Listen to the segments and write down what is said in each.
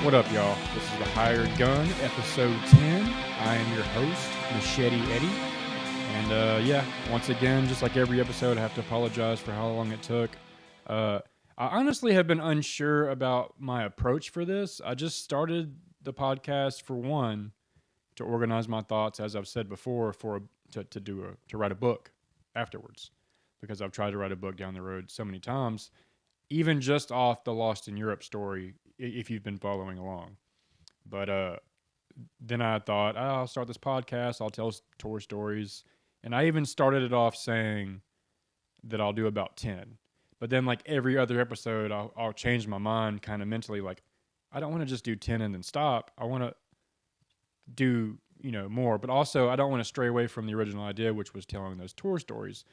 What up, y'all? This is The Hired Gun, episode 10. I am your host, Machete Eddie. And once again, just like every episode, I have to apologize for how long it took. I honestly have been unsure about my approach for this. I just started the podcast for one, to organize my thoughts, as I've said before, to write a book afterwards, because I've tried to write a book down the road so many times, even just off the Lost in Europe story, if you've been following along. But then I thought, I'll start this podcast. I'll tell tour stories, and I even started it off saying that I'll do about 10. But then, like every other episode, I'll change my mind kind of mentally. Like, I don't want to just do 10 and then stop. I want to do more, but also I don't want to stray away from the original idea, which was telling those tour stories.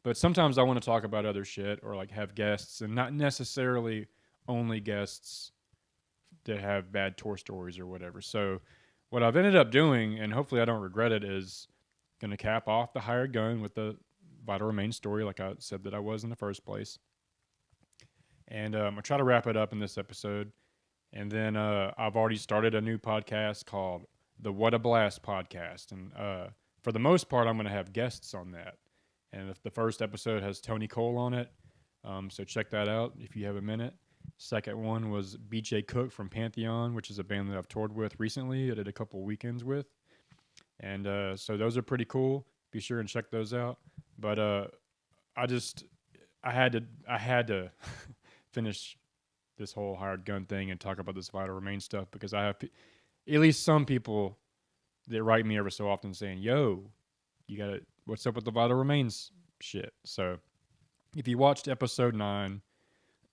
But sometimes I want to talk about other shit or like have guests, and not necessarily only guests that have bad tour stories or whatever. So what I've ended up doing, and hopefully I don't regret it, is going to cap off The Hired Gun with the Vital Remains story, like I said that I was in the first place. And I'll try to wrap it up in this episode. And then I've already started a new podcast called the What a Blast podcast. And for the most part, I'm going to have guests on that. And if the first episode has Tony Cole on it, so check that out if you have a minute. Second one was BJ Cook from Pantheon, which is a band that I've toured with recently. I did a couple weekends with. And so those are pretty cool. Be sure and check those out. But I had to finish this whole Hired Gun thing and talk about this Vital Remains stuff, because I have at least some people that write me every so often saying, yo, what's up with the Vital Remains shit? So if you watched episode 9,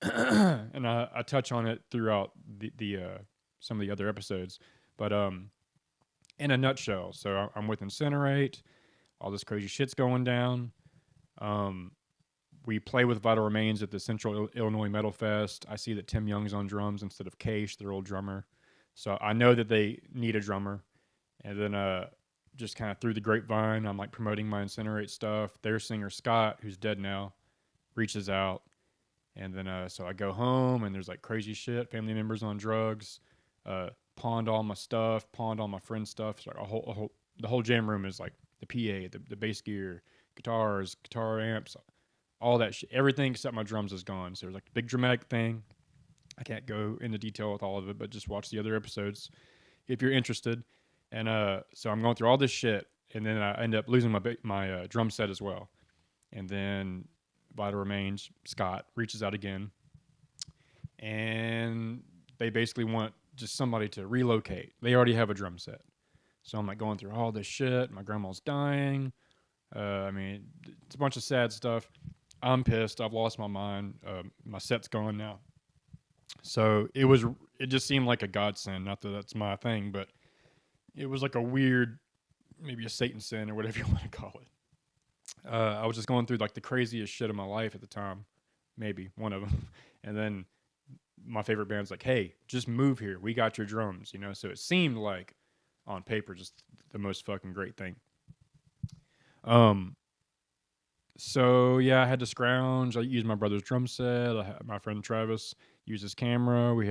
and I touch on it throughout the some of the other episodes, but in a nutshell, so I'm with Incinerate, all this crazy shit's going down. We play with Vital Remains at the Central Illinois Metal Fest. I see that Tim Young's on drums instead of Case, their old drummer. So I know that they need a drummer. And then just kind of through the grapevine, I'm like promoting my Incinerate stuff. Their singer, Scott, who's dead now, reaches out. And then so I go home, and there's like crazy shit. Family members on drugs. Pawned all my stuff, pawned all my friends' stuff. So the whole jam room is like the PA, the bass gear, guitars, guitar amps, all that shit. Everything except my drums is gone. So there's like a big dramatic thing. I can't go into detail with all of it, but just watch the other episodes if you're interested. And so I'm going through all this shit, and then I end up losing my drum set as well. And then Vital Remains, Scott, reaches out again, and they basically want just somebody to relocate. They already have a drum set. So I'm like going through all this shit. My grandma's dying. It's a bunch of sad stuff. I'm pissed. I've lost my mind. My set's gone now. So it just seemed like a godsend. Not that that's my thing, but it was like a weird, maybe a Satan sin or whatever you want to call it. I was just going through like the craziest shit of my life at the time. Maybe one of them. And then my favorite band's like, hey, just move here. We got your drums, So it seemed like on paper just the most fucking great thing. So yeah, I had to scrounge. I used my brother's drum set. My friend Travis used his camera. We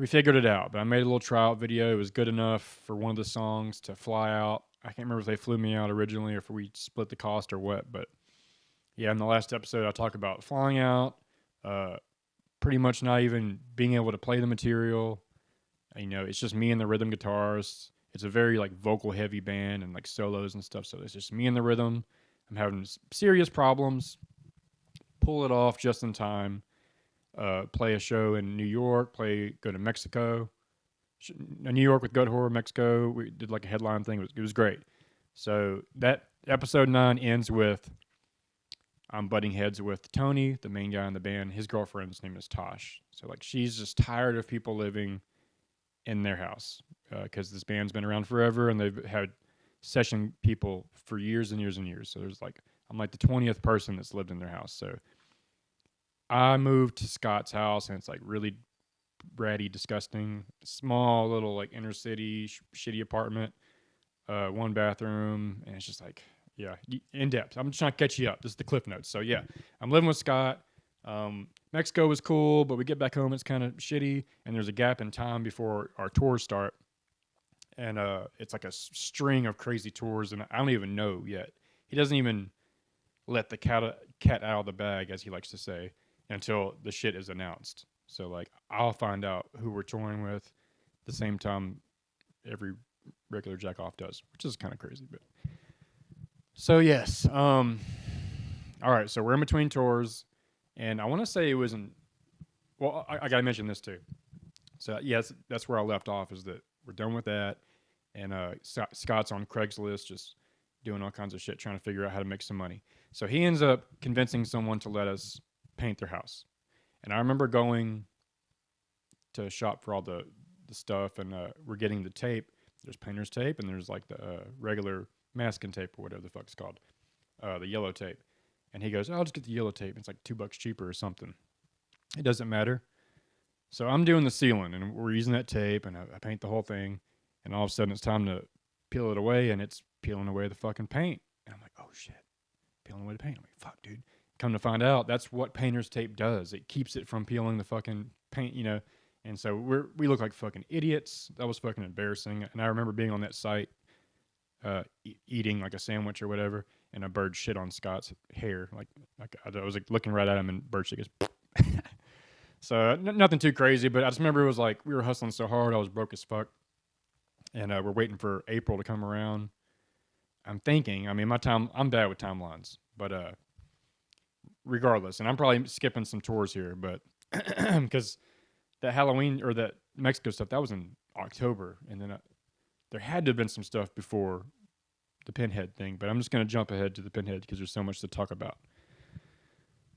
figured it out. But I made a little tryout video. It was good enough for one of the songs to fly out. I can't remember if they flew me out originally or if we split the cost or what. But yeah, in the last episode, I talk about flying out. Pretty much not even being able to play the material. It's just me and the rhythm guitarist. It's a very like vocal heavy band and like solos and stuff. So it's just me and the rhythm. I'm having serious problems. Pull it off just in time. Play a show in New York. Go to Mexico. New York with Gut Horror, Mexico. We did like a headline thing. It was great. So that episode 9 ends with I'm butting heads with Tony, the main guy in the band. His girlfriend's name is Tosh. So like she's just tired of people living in their house because this band's been around forever and they've had session people for years and years and years. So I'm like the 20th person that's lived in their house. So I moved to Scott's house, and it's like really bratty, disgusting, small little like inner city shitty apartment, 1 bathroom, and it's just like, yeah, in depth. I'm just trying to catch you up. This is the Cliff Notes. So yeah, I'm living with Scott. Mexico was cool, but we get back home, it's kind of shitty, and there's a gap in time before our tours start, and it's like a string of crazy tours, and I don't even know yet. He doesn't even let the cat out of the bag, as he likes to say, until the shit is announced. So like, I'll find out who we're touring with the same time every regular jack off does, which is kind of crazy. But so yes, all right. So we're in between tours, and I want to say it was in. Well, I gotta mention this too. So yes, that's where I left off. Is that we're done with that, and Scott's on Craigslist just doing all kinds of shit, trying to figure out how to make some money. So he ends up convincing someone to let us paint their house. And I remember going to shop for all the stuff, and we're getting the tape. There's painter's tape, and there's like the regular masking tape or whatever the fuck it's called, the yellow tape. And he goes, "I'll just get the yellow tape. It's like $2 cheaper or something." It doesn't matter. So I'm doing the ceiling, and we're using that tape, and I paint the whole thing. And all of a sudden, it's time to peel it away, and it's peeling away the fucking paint. And I'm like, "Oh shit, peeling away the paint." I'm like, "Fuck, dude." Come to find out, that's what painter's tape does. It keeps it from peeling the fucking paint, you know. And so we look like fucking idiots. That was fucking embarrassing. And I remember being on that site, eating like a sandwich or whatever, and a bird shit on Scott's hair. Like I was like looking right at him, and bird shit goes. So nothing too crazy, but I just remember it was like we were hustling so hard, I was broke as fuck, and we're waiting for April to come around. I'm thinking, I mean, I'm bad with timelines, but regardless, and I'm probably skipping some tours here, but because that Halloween or that Mexico stuff that was in October, and then there had to have been some stuff before the Pinhead thing, but I'm just going to jump ahead to the Pinhead because there's so much to talk about.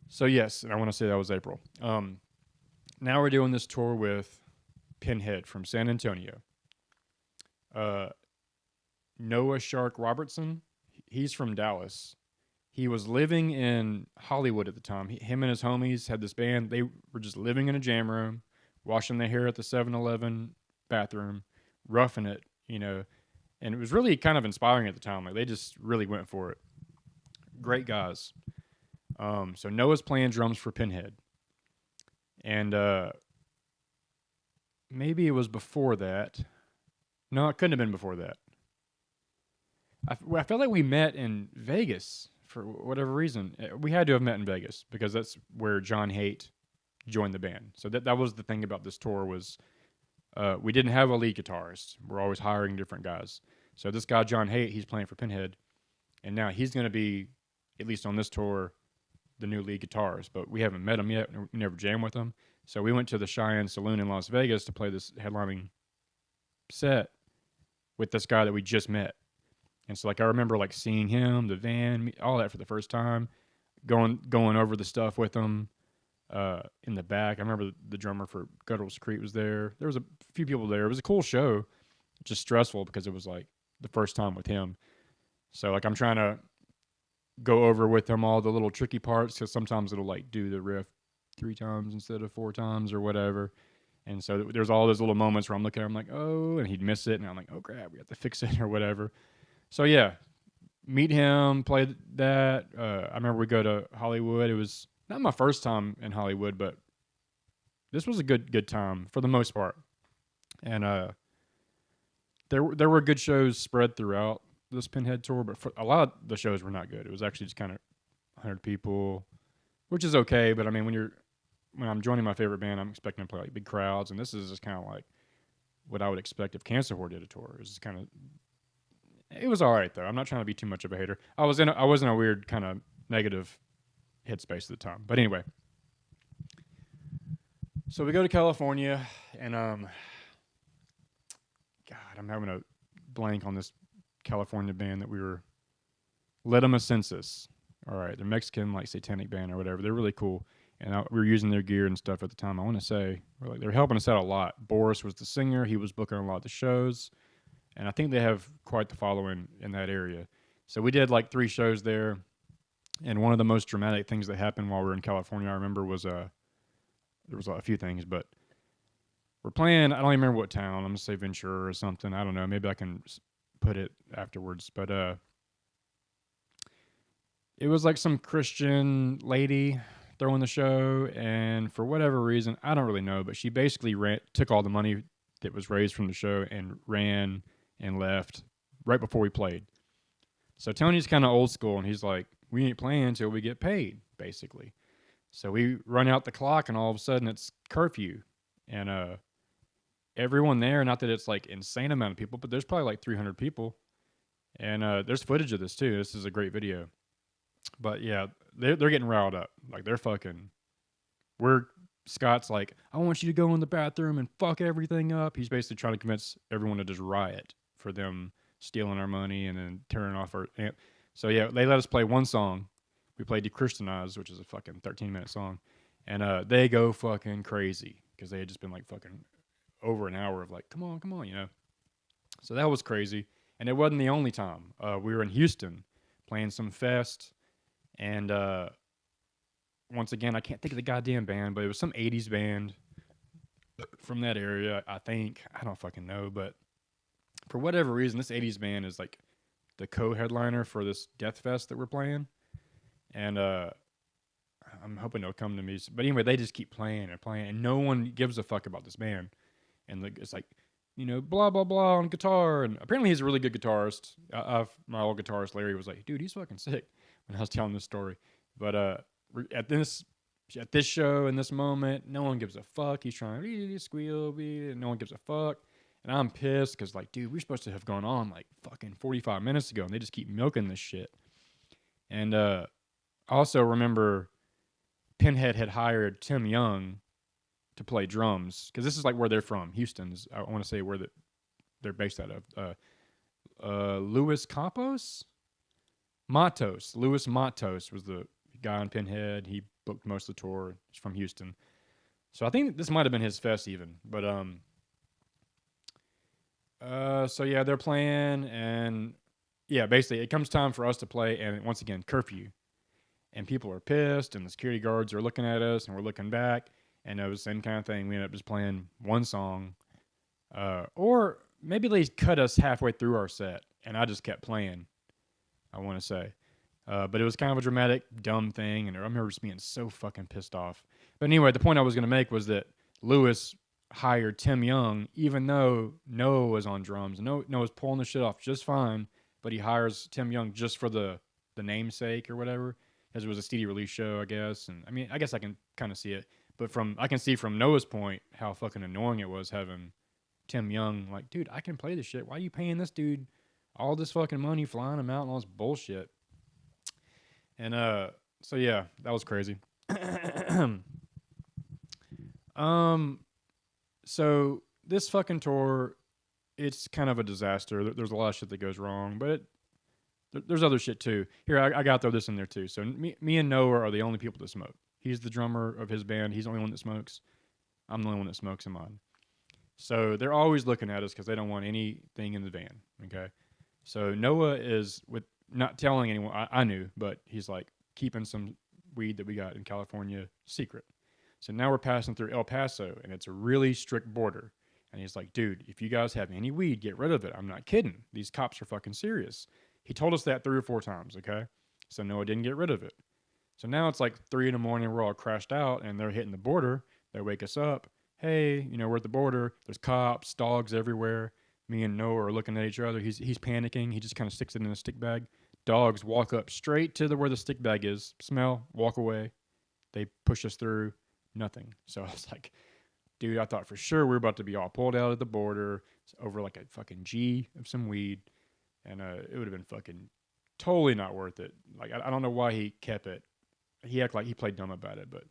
So yes, and I want to say that was April. Now we're doing this tour with Pinhead from San Antonio. Noah Shark Robertson, he's from Dallas. He was living in Hollywood at the time. Him and his homies had this band. They were just living in a jam room, washing their hair at the 7-Eleven bathroom, roughing it, you know. And it was really kind of inspiring at the time. Like they just really went for it. Great guys. So Noah's playing drums for Pinhead. And maybe it was before that. No, it couldn't have been before that. I felt like we met in Vegas for whatever reason. We had to have met in Vegas because that's where John Haidt joined the band. So that was the thing about this tour was we didn't have a lead guitarist. We're always hiring different guys. So this guy John Haidt, he's playing for Pinhead, and now he's going to be, at least on this tour, the new lead guitarist. But we haven't met him yet. We never jammed with him. So we went to the Cheyenne Saloon in Las Vegas to play this headlining set with this guy that we just met. And so like I remember like seeing him, the van, all that for the first time, going over the stuff with him in the back. I remember the drummer for Guttural Secrete was there. There was a few people there. It was a cool show, just stressful because it was like the first time with him. So like I'm trying to go over with him all the little tricky parts because sometimes it'll like do the riff 3 times instead of 4 times or whatever. And so there's all those little moments where I'm looking at him like, oh, and he'd miss it. And I'm like, oh, crap, we have to fix it or whatever. So, yeah, meet him, play that. I remember we go to Hollywood. It was not my first time in Hollywood, but this was a good time for the most part. And there were good shows spread throughout this Pinhead tour, but for a lot of the shows were not good. It was actually just kind of 100 people, which is okay. But, I mean, when I'm joining my favorite band, I'm expecting to play like big crowds, and this is just kind of like what I would expect if Cancer Horde did a tour. It was all right though. I'm not trying to be too much of a hater. I was in a weird kind of negative headspace at the time. But anyway, so we go to California, and God, I'm having a blank on this California band that we were. Ledema Census. All right, they're Mexican, like satanic band or whatever. They're really cool. And we were using their gear and stuff at the time. I want to say they were helping us out a lot. Boris was the singer. He was booking a lot of the shows. And I think they have quite the following in that area. So we did like 3 shows there. And one of the most dramatic things that happened while we were in California, I remember, was there was a few things. But we're playing, I don't even remember what town. I'm going to say Ventura or something. I don't know. Maybe I can put it afterwards. But it was like some Christian lady throwing the show, and for whatever reason, I don't really know, but she basically took all the money that was raised from the show and ran and left right before we played. So Tony's kind of old school, and he's like, "We ain't playing until we get paid," basically. So we run out the clock, and all of a sudden it's curfew, and everyone there. Not that it's like insane amount of people, but there's probably like 300 people, and there's footage of this too. This is a great video. But yeah, they're getting riled up. Like they're fucking. We're Scott's like, I want you to go in the bathroom and fuck everything up. He's basically trying to convince everyone to just riot for them stealing our money and then turning off our amp. So yeah, they let us play one song. We played "Dechristianized," which is a fucking 13-minute song, and they go fucking crazy because they had just been like fucking over an hour of like, come on, you know. So that was crazy, and it wasn't the only time. We were in Houston playing some fest, and once again, I can't think of the goddamn band, but it was some 80s band from that area, I think. I don't fucking know, but for whatever reason, this 80s band is like the co-headliner for this Death Fest that we're playing. And I'm hoping they'll come to me. But anyway, they just keep playing and playing, and no one gives a fuck about this band. And it's like, you know, blah, blah, blah on guitar. And apparently he's a really good guitarist. My old guitarist, Larry, was like, dude, he's fucking sick when I was telling this story. But at this show, in this moment, no one gives a fuck. He's trying to squeal, no one gives a fuck. And I'm pissed because, like, dude, we're supposed to have gone on like fucking 45 minutes ago, and they just keep milking this shit. And I also remember Pinhead had hired Tim Young to play drums because this is like where they're from. Houston's, I want to say where they're based out of. Louis Campos? Louis Matos was the guy on Pinhead. He booked most of the tour. He's from Houston. So I think this might have been his fest even. But so yeah, they're playing, and yeah, basically it comes time for us to play, and once again, curfew. And people are pissed, and the security guards are looking at us, and we're looking back, and it was the same kind of thing. We ended up just playing one song, or maybe they cut us halfway through our set, and I just kept playing, I want to say. But it was kind of a dramatic, dumb thing, and I remember just being so fucking pissed off. But anyway, the point I was going to make was that Lewis hired Tim Young, even though Noah was on drums. Noah was pulling the shit off just fine, but he hires Tim Young just for the namesake or whatever, as it was a CD release show, I guess. And I mean, I guess I can kind of see it, but I can see from Noah's point how fucking annoying it was having Tim Young like, dude, I can play this shit. Why are you paying this dude all this fucking money, flying him out and all this bullshit? And so yeah, that was crazy. So this fucking tour, it's kind of a disaster. There's a lot of shit that goes wrong, but there's other shit too. Here, I got to throw this in there too. So me and Noah are the only people that smoke. He's the drummer of his band. He's the only one that smokes. I'm the only one that smokes in mine. So they're always looking at us because they don't want anything in the van. Okay. So Noah is with not telling anyone. I knew, but he's like keeping some weed that we got in California secret. So now we're passing through El Paso, and it's a really strict border. And he's like, dude, if you guys have any weed, get rid of it. I'm not kidding. These cops are fucking serious. He told us that 3 or 4 times, okay? So Noah didn't get rid of it. So now it's like 3 a.m, we're all crashed out, and they're hitting the border. They wake us up. Hey, we're at the border. There's cops, dogs everywhere. Me and Noah are looking at each other. He's panicking. He just kind of sticks it in a stick bag. Dogs walk up straight to where the stick bag is, smell, walk away. They push us through. Nothing. So I was like, dude, I thought for sure we were about to be all pulled out at the border over like a fucking G of some weed. And it would have been fucking totally not worth it. Like, I don't know why he kept it. He acted like he played dumb about it, but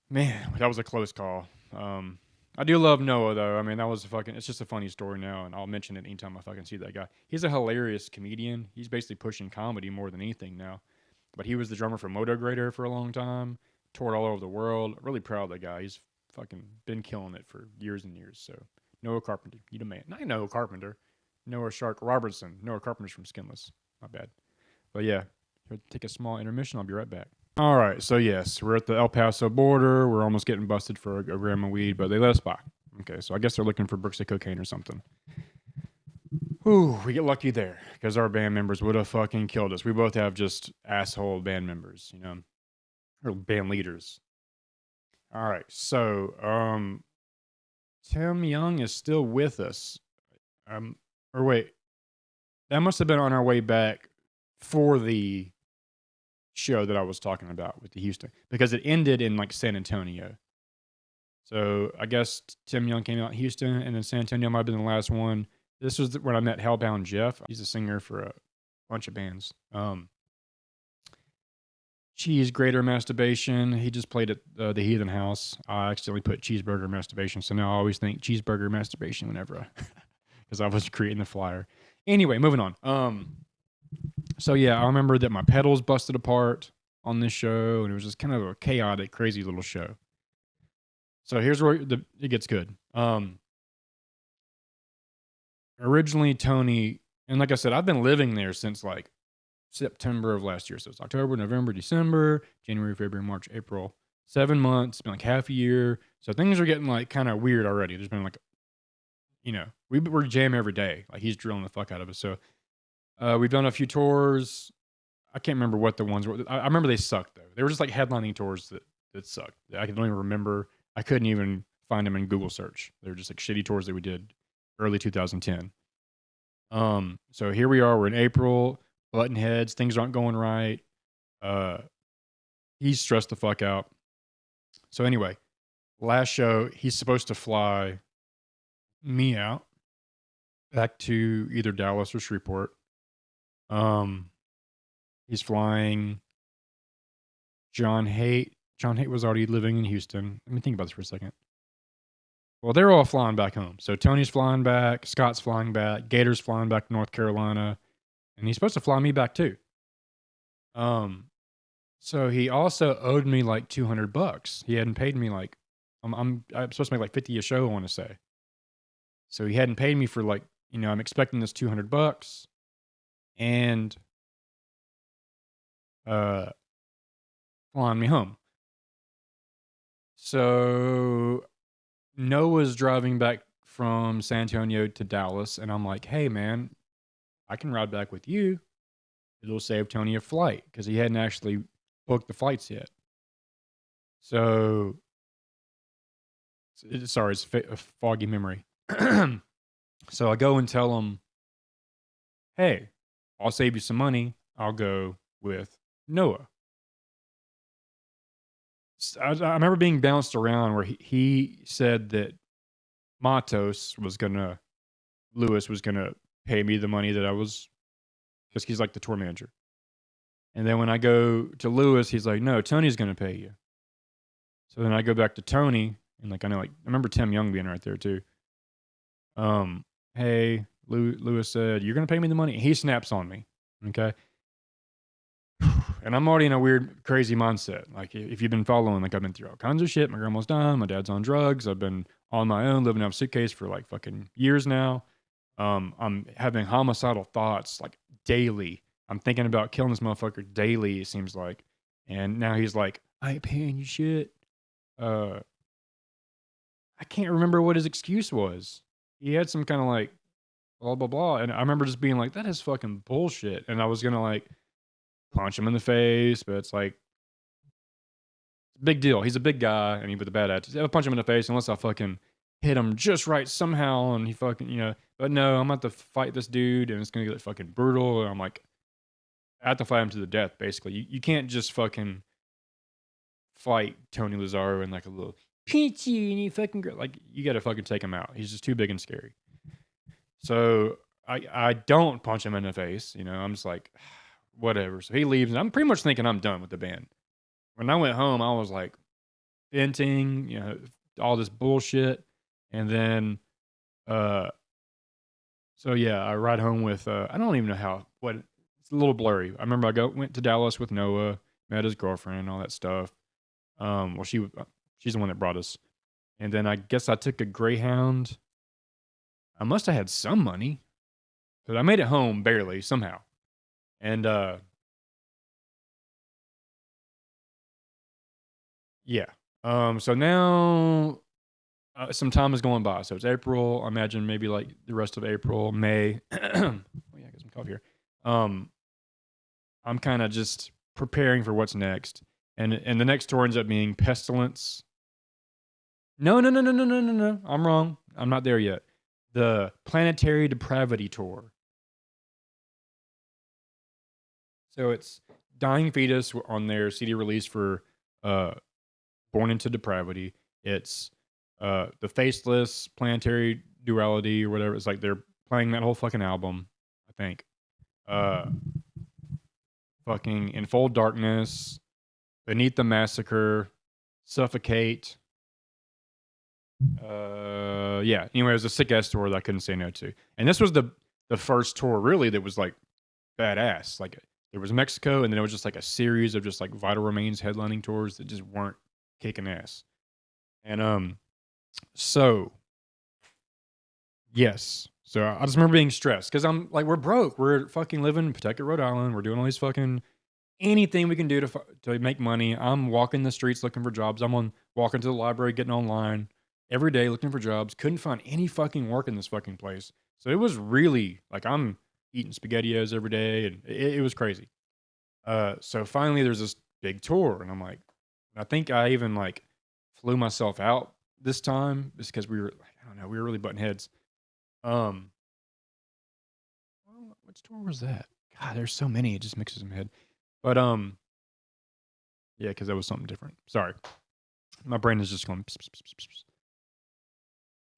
man, that was a close call. I do love Noah, though. I mean, it's just a funny story now, and I'll mention it anytime I fucking see that guy. He's a hilarious comedian. He's basically pushing comedy more than anything now. But he was the drummer for Motograder for a long time, toured all over the world. Really proud of that guy. He's fucking been killing it for years and years. So, Noah Carpenter, you the man. Not Noah Carpenter. Noah Shark Robertson. Noah Carpenter's from Skinless. My bad. But yeah, here, take a small intermission. I'll be right back. All right, so yes, we're at the El Paso border. We're almost getting busted for a gram of weed, but they let us by. Okay, so I guess they're looking for bricks of cocaine or something. Whew, we get lucky there because our band members would have fucking killed us. We both have just asshole band members, or band leaders. All right, so Tim Young is still with us. Um, or wait, that must have been on our way back for the show that I was talking about with the Houston, because it ended in like San Antonio. So I guess Tim Young came out in Houston, and then San Antonio might have been the last one. This was when I met Hellbound Jeff. He's a singer for a bunch of bands. Cheese Grater Masturbation. He just played at the Heathen House. I accidentally put Cheeseburger Masturbation, so now I always think Cheeseburger Masturbation whenever, because I was creating the flyer. Anyway, moving on. So yeah, I remember that my pedals busted apart on this show, and it was just kind of a chaotic, crazy little show. So here's where it gets good. Originally, Tony, and like I said, I've been living there since like September of last year. So it's October, November, December, January, February, March, April. 7 months. It's been like half a year. So things are getting like kind of weird already. There's been like, we're jam every day. Like he's drilling the fuck out of us. So we've done a few tours. I can't remember what the ones were. I remember they sucked though. They were just like headlining tours that sucked. I don't even remember. I couldn't even find them in Google search. They were just like shitty tours that we did early 2010. So here we are. We're in April. Button heads. Things aren't going right. He's stressed the fuck out. So anyway, last show, he's supposed to fly me out back to either Dallas or Shreveport. He's flying John Haight. John Haight was already living in Houston. Let me think about this for a second. Well, they're all flying back home. So Tony's flying back, Scott's flying back, Gator's flying back to North Carolina, and he's supposed to fly me back too. So he also owed me like $200. He hadn't paid me like I'm supposed to make like 50 a show, I want to say. So he hadn't paid me for like, I'm expecting this $200 and flying me home. So Noah's driving back from San Antonio to Dallas, and I'm like, hey man, I can ride back with you. It'll save Tony a flight, because he hadn't actually booked the flights yet. So, it's a foggy memory. So I go and tell him, hey, I'll save you some money. I'll go with Noah. I remember being bounced around where he said that Lewis was going to pay me the money that I was, because he's like the tour manager. And then when I go to Lewis, he's like, no, Tony's going to pay you. So then I go back to Tony, and like, I remember Tim Young being right there too. Hey, Lewis said, you're going to pay me the money. He snaps on me. Okay. And I'm already in a weird, crazy mindset. Like, if you've been following, like, I've been through all kinds of shit. My grandma's dying. My dad's on drugs. I've been on my own, living out of a suitcase for like fucking years now. I'm having homicidal thoughts like daily. I'm thinking about killing this motherfucker daily, it seems like. And now he's like, I ain't paying you shit. I can't remember what his excuse was. He had some kind of like blah, blah, blah. And I remember just being like, that is fucking bullshit. And I was going to like punch him in the face, but it's like, big deal. He's a big guy, and he with a bad attitude. I'll punch him in the face unless I fucking hit him just right somehow, and he fucking, But no, I'm about to fight this dude, and it's going to get fucking brutal. And I'm like, I have to fight him to the death, basically. You can't just fucking fight Tony Lazzaro in like a little pinch you and you fucking like, you got to fucking take him out. He's just too big and scary. So I don't punch him in the face. I'm just like, whatever. So he leaves, and I'm pretty much thinking I'm done with the band. When I went home, I was like venting, all this bullshit. And then, so yeah, I ride home with, I don't even know it's a little blurry. I remember went to Dallas with Noah, met his girlfriend and all that stuff. Well, she's the one that brought us. And then I guess I took a Greyhound. I must have had some money, because I made it home barely somehow. And, yeah. So now some time is going by. So it's April. I imagine maybe like the rest of April, May. Oh yeah, I got some coffee here. I'm kind of just preparing for what's next. And the next tour ends up being Pestilence. No, no, no, no, no, no, no, no. I'm wrong. I'm not there yet. The Planetary Depravity Tour. So it's Dying Fetus on their CD release for uh, Born into Depravity. It's the Faceless Planetary Duality or whatever. It's like they're playing that whole fucking album, I think. Uh, fucking In Full Darkness, Beneath the Massacre, Suffocate. Yeah. Anyway, it was a sick ass tour that I couldn't say no to. And this was the first tour really that was like badass. Like there was Mexico, and then it was just like a series of just like Vital Remains headlining tours that just weren't kicking ass. And so yes. So I just remember being stressed because I'm like, we're broke. We're fucking living in Pawtucket, Rhode Island. We're doing all these fucking anything we can do to make money. I'm walking the streets looking for jobs. I'm on walking to the library, getting online every day looking for jobs. Couldn't find any fucking work in this fucking place. So it was really like I'm eating SpaghettiOs every day, and it was crazy. So finally, there's this big tour, and I'm like, I think I even like flew myself out this time just because we were, I don't know, we were really butting heads. Um, which tour was that? God, there's so many. It just mixes in my head. But yeah, because that was something different. Sorry, my brain is just going. Pss, pss, pss, pss, pss.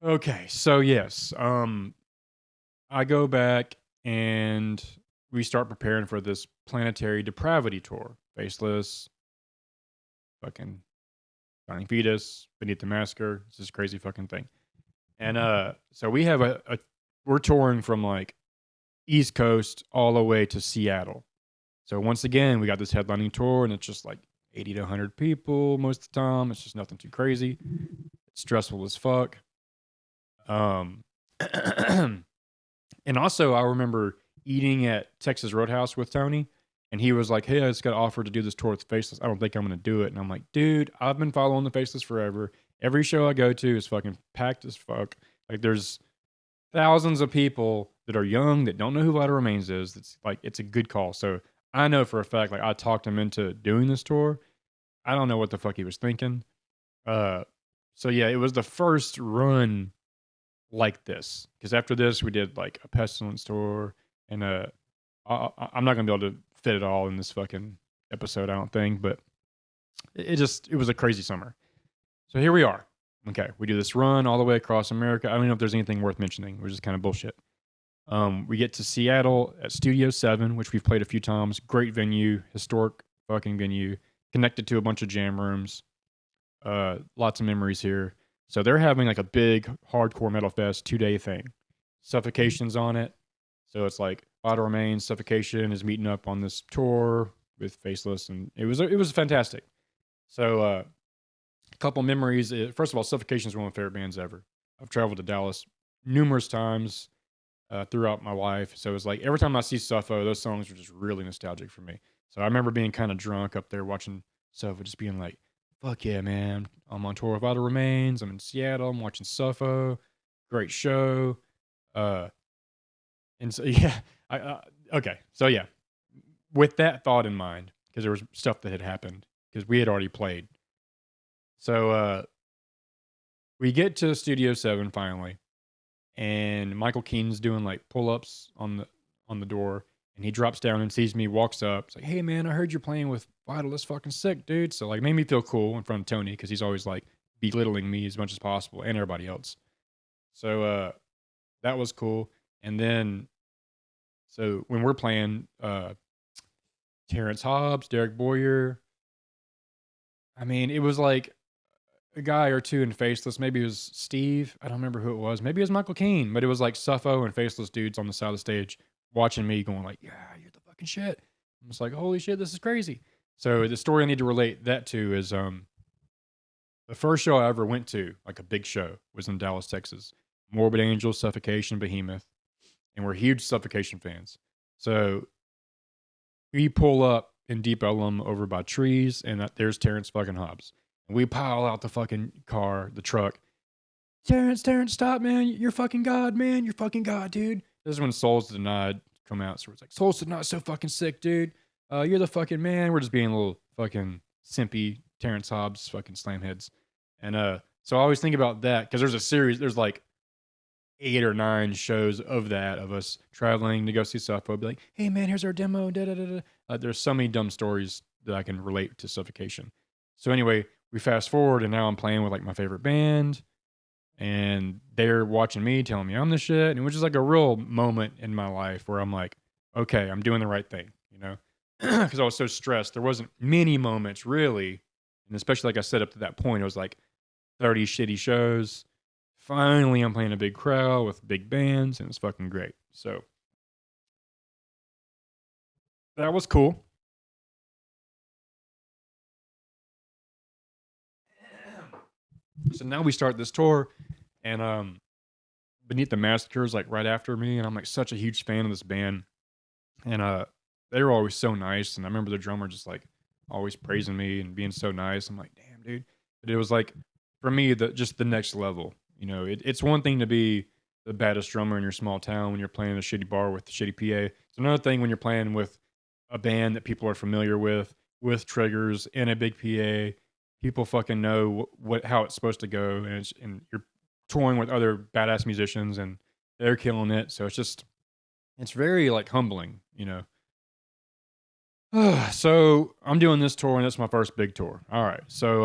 Okay, so yes, I go back and we start preparing for this Planetary Depravity tour. Faceless, fucking Dying Fetus, Beneath the Massacre. It's this crazy fucking thing. And so we have we're touring from like East Coast all the way to Seattle. So once again, we got this headlining tour, and it's just like 80 to 100 people most of the time. It's just nothing too crazy. It's stressful as fuck. Um, and also, I remember eating at Texas Roadhouse with Tony, and he was like, "Hey, I just got offered to do this tour with Faceless. I don't think I'm gonna do it." And I'm like, "Dude, I've been following the Faceless forever. Every show I go to is fucking packed as fuck. Like, there's thousands of people that are young that don't know who Vital Remains is. It's like it's a good call." So I know for a fact, like I talked him into doing this tour. I don't know what the fuck he was thinking. Uh, so yeah, it was the first run like this because after this we did like a Pestilence tour, and I'm not gonna be able to fit it all in this fucking episode, I don't think, but it was a crazy summer. So here we are. Okay, we do this run all the way across America. I don't know if there's anything worth mentioning, which is kind of bullshit. We get to Seattle at Studio 7, which we've played a few times. Great venue, historic fucking venue, connected to a bunch of jam rooms. Lots of memories here. So they're having like a big hardcore metal fest 2-day thing. Suffocation's on it. So it's like Vital Remains, Suffocation is meeting up on this tour with Faceless, and it was fantastic. So a couple memories. First of all, Suffocation is one of my favorite bands ever. I've traveled to Dallas numerous times throughout my life. So it was like every time I see Suffo, those songs are just really nostalgic for me. So I remember being kind of drunk up there watching Suffo, just being like, fuck yeah, man. I'm on tour with Vital Remains. I'm in Seattle. I'm watching Suffo. Great show. And so, yeah. Okay. So, yeah. With that thought in mind, because there was stuff that had happened, because we had already played. So, we get to Studio 7 finally, and Michael Keane's doing like pull-ups on the door, and he drops down and sees me, walks up. It's like, hey man, I heard you're playing with Vital. That's fucking sick, dude. So like made me feel cool in front of Tony because he's always like belittling me as much as possible and everybody else. So that was cool. And then so when we're playing Terrence Hobbs, Derek Boyer, I mean, it was like a guy or two in Faceless. Maybe it was Steve. I don't remember who it was. Maybe it was Michael Keane, but it was like Suffo and Faceless dudes on the side of the stage watching me going like, yeah, you're the fucking shit. I'm just like, holy shit, this is crazy. So the story I need to relate that to is the first show I ever went to, like a big show, was in Dallas, Texas. Morbid Angel, Suffocation, Behemoth. And we're huge Suffocation fans. So we pull up in Deep Ellum over by trees, and there's Terrence fucking Hobbs. And we pile out the fucking car, the truck. Terrence, stop, man. You're fucking God, man. You're fucking God, dude. This is when Souls Denied come out. So it's like, Souls Denied so fucking sick, dude. You're the fucking man. We're just being little fucking simpy Terrence Hobbs fucking slamheads. And so I always think about that because there's a series, there's like 8 or 9 shows of that, of us traveling to go see Suffolk. Be like, hey man, here's our demo. Da, da, da, da. There's so many dumb stories that I can relate to Suffocation. So anyway, we fast forward and now I'm playing with like my favorite band and they're watching me, telling me I'm the shit. And it was just like a real moment in my life where I'm like, okay, I'm doing the right thing, you know? Because I was so stressed. There wasn't many moments really. And especially like I said up to that point, it was like 30 shitty shows. Finally, I'm playing a big crowd with big bands, and it's fucking great. So that was cool. So now we start this tour, and Beneath the Massacre is like right after me, and I'm like such a huge fan of this band, and they were always so nice, and I remember the drummer just like always praising me and being so nice. I'm like, damn, dude. But it was like for me the next level. You know, it's one thing to be the baddest drummer in your small town when you're playing a shitty bar with a shitty PA. It's another thing when you're playing with a band that people are familiar with triggers and a big PA. People fucking know what how it's supposed to go, and you're touring with other badass musicians, and they're killing it. So it's very like humbling, you know. So I'm doing this tour, and it's my first big tour. All right, so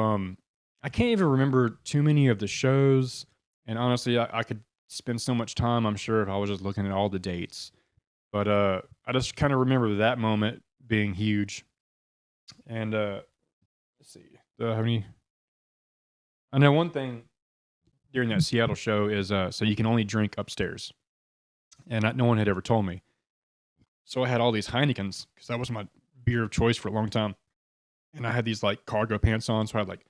I can't even remember too many of the shows, and honestly, I could spend so much time. I'm sure if I was just looking at all the dates, but I just kind of remember that moment being huge. And let's see, do I have any? I know one thing during that Seattle show is so you can only drink upstairs, and no one had ever told me. So I had all these Heinekens because that was my beer of choice for a long time, and I had these like cargo pants on, so I had like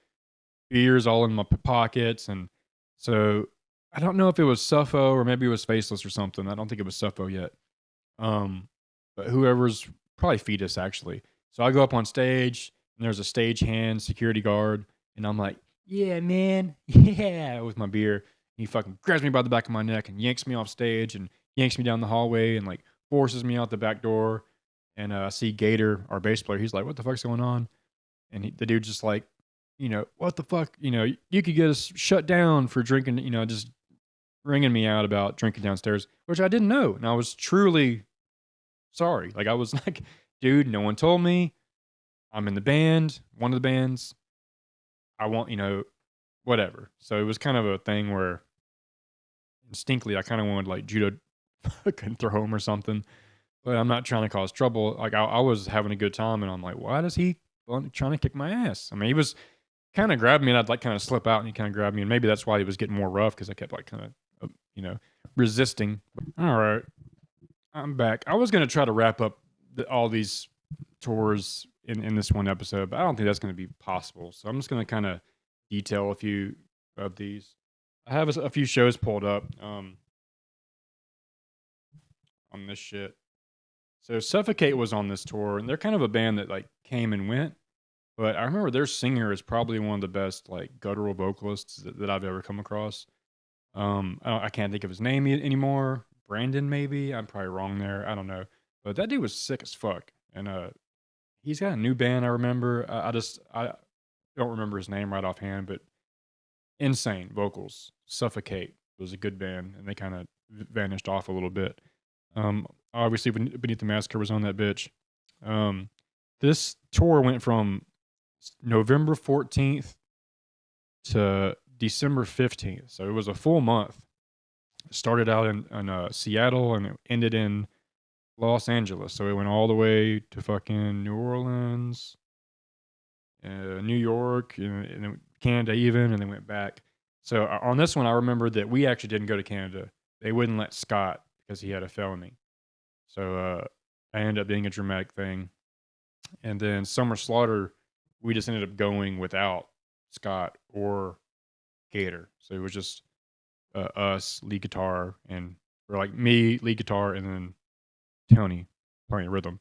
beers all in my pockets, and so I don't know if it was Suffo or maybe it was Faceless or something. I don't think it was Suffo yet. Um, but whoever's probably Fetus actually. So I go up on stage and there's a stagehand security guard, and I'm like, yeah, man, yeah, with my beer. And he fucking grabs me by the back of my neck and yanks me off stage and yanks me down the hallway and like forces me out the back door. And I see Gator, our bass player. He's like, what the fuck's going on? And the dude's just like, what the fuck? You could get us shut down for drinking, just ringing me out about drinking downstairs, which I didn't know. And I was truly sorry. Like, I was like, dude, no one told me. I'm in the band, one of the bands. I want, whatever. So it was kind of a thing where instinctly I kind of wanted like judo fucking throw him or something. But I'm not trying to cause trouble. Like, I was having a good time, and I'm like, why does he trying to kick my ass? I mean, he was kind of grabbed me, and I'd like kind of slip out, and he kind of grabbed me, and maybe that's why he was getting more rough because I kept like kind of, resisting. All right, I'm back. I was gonna try to wrap up all these tours in this one episode, but I don't think that's gonna be possible. So I'm just gonna kind of detail a few of these. I have a few shows pulled up on this shit. So Suffocate was on this tour, and they're kind of a band that like came and went. But I remember their singer is probably one of the best like guttural vocalists that I've ever come across. I can't think of his name anymore. Brandon, maybe. I'm probably wrong there. I don't know. But that dude was sick as fuck. And he's got a new band. I remember. I don't remember his name right offhand, but insane vocals. Suffocate was a good band, and they kind of vanished off a little bit. Obviously, Beneath the Massacre was on that bitch. This tour went from November 14th to December 15th. So it was a full month. It started out in Seattle and it ended in Los Angeles. So it went all the way to fucking New Orleans, New York, and then Canada even, and then went back. So on this one, I remember that we actually didn't go to Canada. They wouldn't let Scott because he had a felony. So I ended up being a dramatic thing. And then Summer Slaughter, we just ended up going without Scott or Gator. So it was just us, lead guitar, or like me, lead guitar, and then Tony playing rhythm.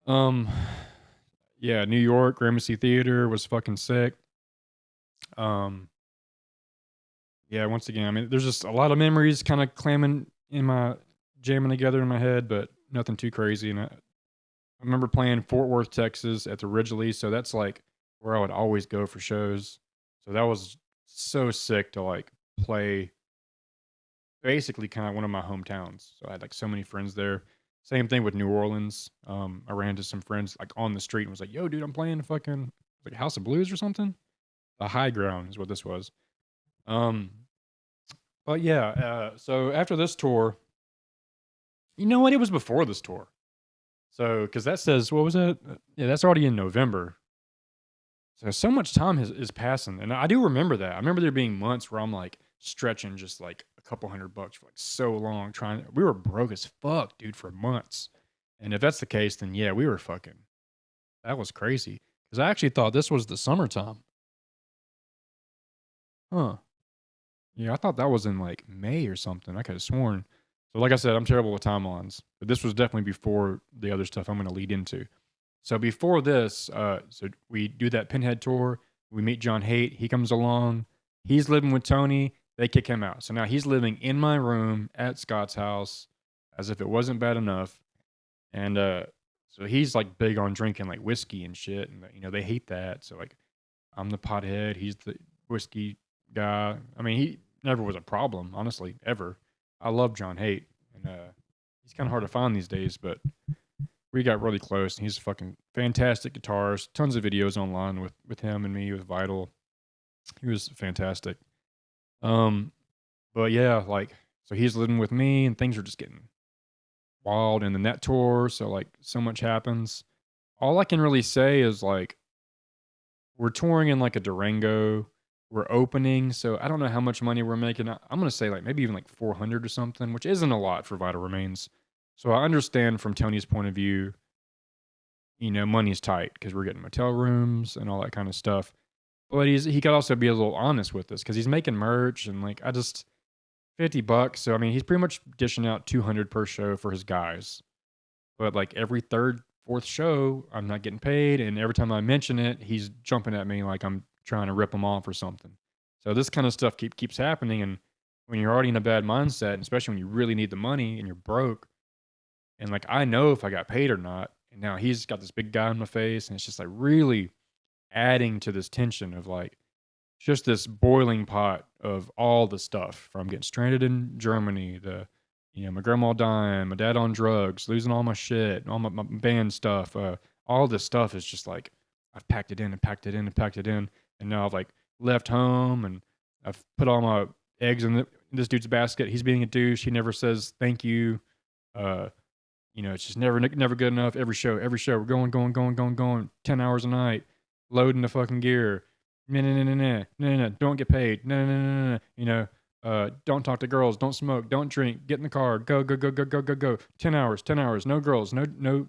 Yeah, New York, Gramercy Theater was fucking sick. Yeah, once again, I mean, there's just a lot of memories kind of jamming together in my head, but nothing too crazy. And I remember playing Fort Worth, Texas at the Ridgely, so that's like where I would always go for shows. So that was so sick to like play basically kind of one of my hometowns. So I had like so many friends there. Same thing with New Orleans. I ran into some friends like on the street and was like, "Yo, dude, I'm playing fucking like House of Blues or something." The High Ground is what this was. Um, but yeah, so after this tour, you know what? It was before this tour. So because that says what was it? Yeah, that's already in November. So much time is passing, and I do remember that. I remember there being months where I'm like stretching just like a couple $100 for like so long trying. We were broke as fuck, dude, for months. And if that's the case, then yeah, we were fucking. That was crazy because I actually thought this was the summertime. Huh? Yeah, I thought that was in like May or something. I could have sworn. So like I said, I'm terrible with timelines, but this was definitely before the other stuff I'm going to lead into. So before this, so we do that Pinhead tour. We meet John Haidt. He comes along. He's living with Tony. They kick him out. So now he's living in my room at Scott's house, as if it wasn't bad enough. And so he's like big on drinking like whiskey and shit, and they hate that. So like I'm the pothead. He's the whiskey guy. I mean, he never was a problem, honestly, ever. I love John Haidt, and he's kind of hard to find these days, but we got really close, and he's a fucking fantastic guitarist. Tons of videos online with him and me with Vital. He was fantastic. Um, but yeah, like so he's living with me, and things are just getting wild. And then that tour, so like so much happens. All I can really say is like we're touring in like a Durango. We're opening, so I don't know how much money we're making. I'm gonna say like maybe even like 400 or something, which isn't a lot for Vital Remains. So I understand from Tony's point of view, money's tight because we're getting motel rooms and all that kind of stuff. But he could also be a little honest with us because he's making merch and like I just $50. So I mean, he's pretty much dishing out 200 per show for his guys. But like every third, fourth show, I'm not getting paid, and every time I mention it, he's jumping at me like I'm trying to rip him off or something. So this kind of stuff keeps happening, and when you're already in a bad mindset, and especially when you really need the money and you're broke, and like I know if I got paid or not, and now he's got this big guy in my face, and it's just like really adding to this tension of like just this boiling pot of all the stuff from getting stranded in Germany, my grandma dying, my dad on drugs, losing all my shit, all my band stuff. All this stuff is just like I've packed it in and packed it in and packed it in, and now I've like left home and I've put all my eggs in this dude's basket. He's being a douche. He never says thank you. Uh, it's just never good enough. Every show, we're going, 10 hours a night, loading the fucking gear. No, don't get paid. No. Don't talk to girls, don't smoke, don't drink, get in the car, go. 10 hours, no girls, no, no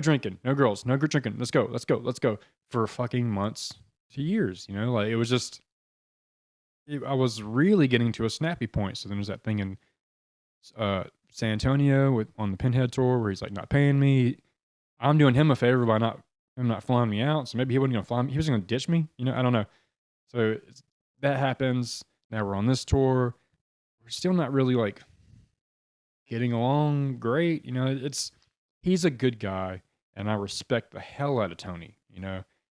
drinking, no girls, no drinking. Let's go for fucking months to years. Like it was just, I was really getting to a snappy point. So then there's that thing in San Antonio on the Pinhead tour where he's like not paying me. I'm doing him a favor by not flying me out. So maybe he wasn't gonna fly me. He was gonna ditch me. I don't know. So that happens. Now we're on this tour. We're still not really like getting along great. He's a good guy, and I respect the hell out of Tony.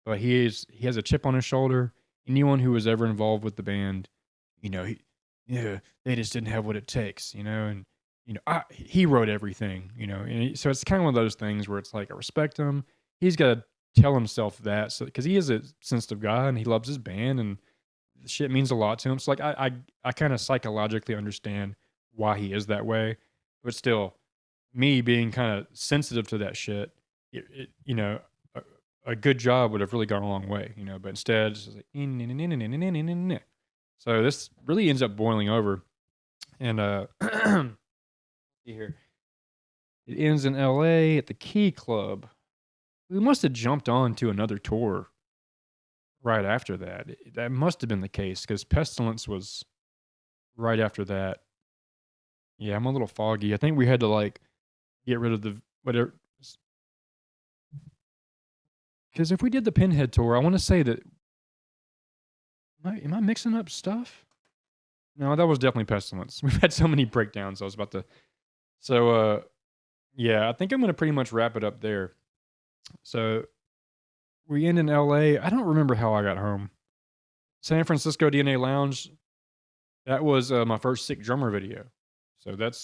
But he has a chip on his shoulder. Anyone who was ever involved with the band, they just didn't have what it takes. And he wrote everything. So it's kind of one of those things where it's like I respect him. He's got to tell himself that, so because he is a sensitive guy and he loves his band and shit means a lot to him. So like I kind of psychologically understand why he is that way, but still, me being kind of sensitive to that shit, a good job would have really gone a long way. But instead, it's just like so this really ends up boiling over, and see here, it ends in L.A. at the Key Club. We must have jumped on to another tour right after that. That must have been the case because Pestilence was right after that. Yeah, I'm a little foggy. I think we had to like get rid of the whatever. Because if we did the Pinhead tour, I want to say that. Am I mixing up stuff? No, that was definitely Pestilence. We've had so many breakdowns. I was about to. So, Yeah, I think I'm gonna pretty much wrap it up there. So we end in LA. I don't remember how I got home. San Francisco DNA Lounge. That was my first Sick Drummer video. So that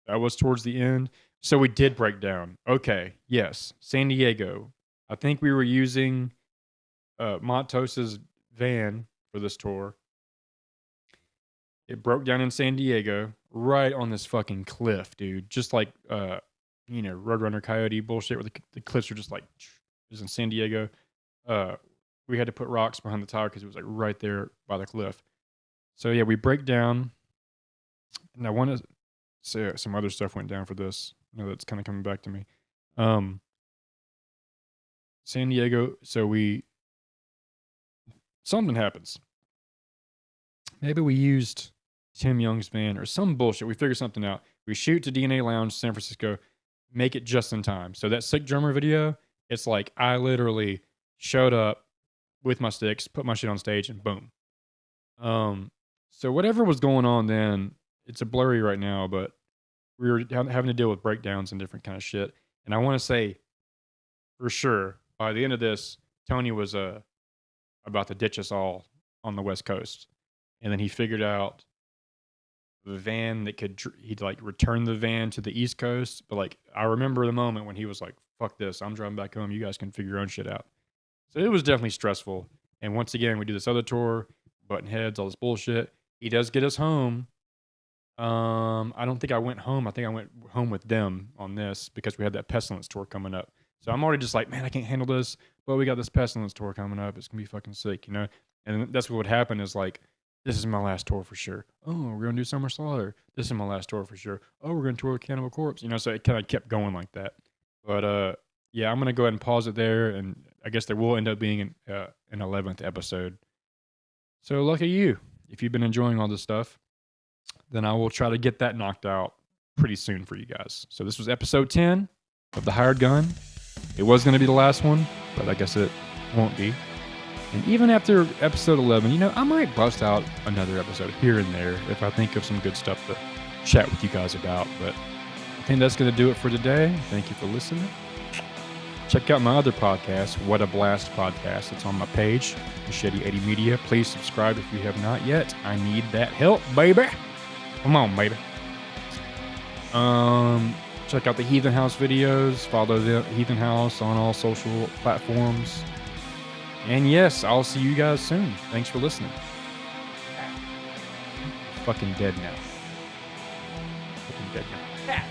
was towards the end. So we did break down. Okay, yes, San Diego. I think we were using Montos's van for this tour. It broke down in San Diego, right on this fucking cliff, dude. Just like Roadrunner Coyote bullshit, where the cliffs are just like it was in San Diego. Uh, we had to put rocks behind the tower because it was like right there by the cliff. So yeah, we break down, and I want to say some other stuff went down for this. I know that's kind of coming back to me. San Diego. So something happens. Maybe we used Tim Young's van or some bullshit. We figure something out. We shoot to DNA Lounge, San Francisco, make it just in time. So that Sick Drummer video, it's like I literally showed up with my sticks, put my shit on stage, and boom. So whatever was going on then, it's a blurry right now, but we were having to deal with breakdowns and different kind of shit. And I want to say, for sure, by the end of this, Tony was about to ditch us all on the West Coast, and then he figured out the van that he'd like return the van to the East Coast. But like I remember the moment when he was like, "Fuck this, I'm driving back home. You guys can figure your own shit out." So it was definitely stressful. And once again, we do this other tour, button heads, all this bullshit. He does get us home. I don't think I went home. I think I went home with them on this because we had that Pestilence tour coming up. So I'm already just like, man, I can't handle this. But we got this Pestilence tour coming up. It's gonna be fucking sick, you know. And that's what would happen is like, this is my last tour for sure. Oh, we're gonna do Summer Slaughter. This is my last tour for sure. Oh, we're gonna tour with Cannibal Corpse. You know, so it kind of kept going like that. But yeah, I'm gonna go ahead and pause it there, and I guess there will end up being an 11th episode. So lucky you. If you've been enjoying all this stuff, then I will try to get that knocked out pretty soon for you guys. So this was episode 10 of The Hired Gun. It was going to be the last one, but I guess it won't be. And even after episode 11, you know, I might bust out another episode here and there if I think of some good stuff to chat with you guys about. But I think that's going to do it for today. Thank you for listening. Check out my other podcast, What a Blast Podcast. It's on my page, Machete Eddie Media. Please subscribe if you have not yet. I need that help, baby. Come on, baby. Check out the Heathen House videos. Follow the Heathen House on all social platforms. And yes, I'll see you guys soon. Thanks for listening. Fucking dead now. Fucking dead now.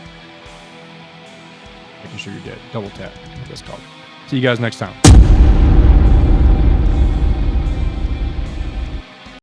Making sure you're dead. Double tap. That's called. See you guys next time.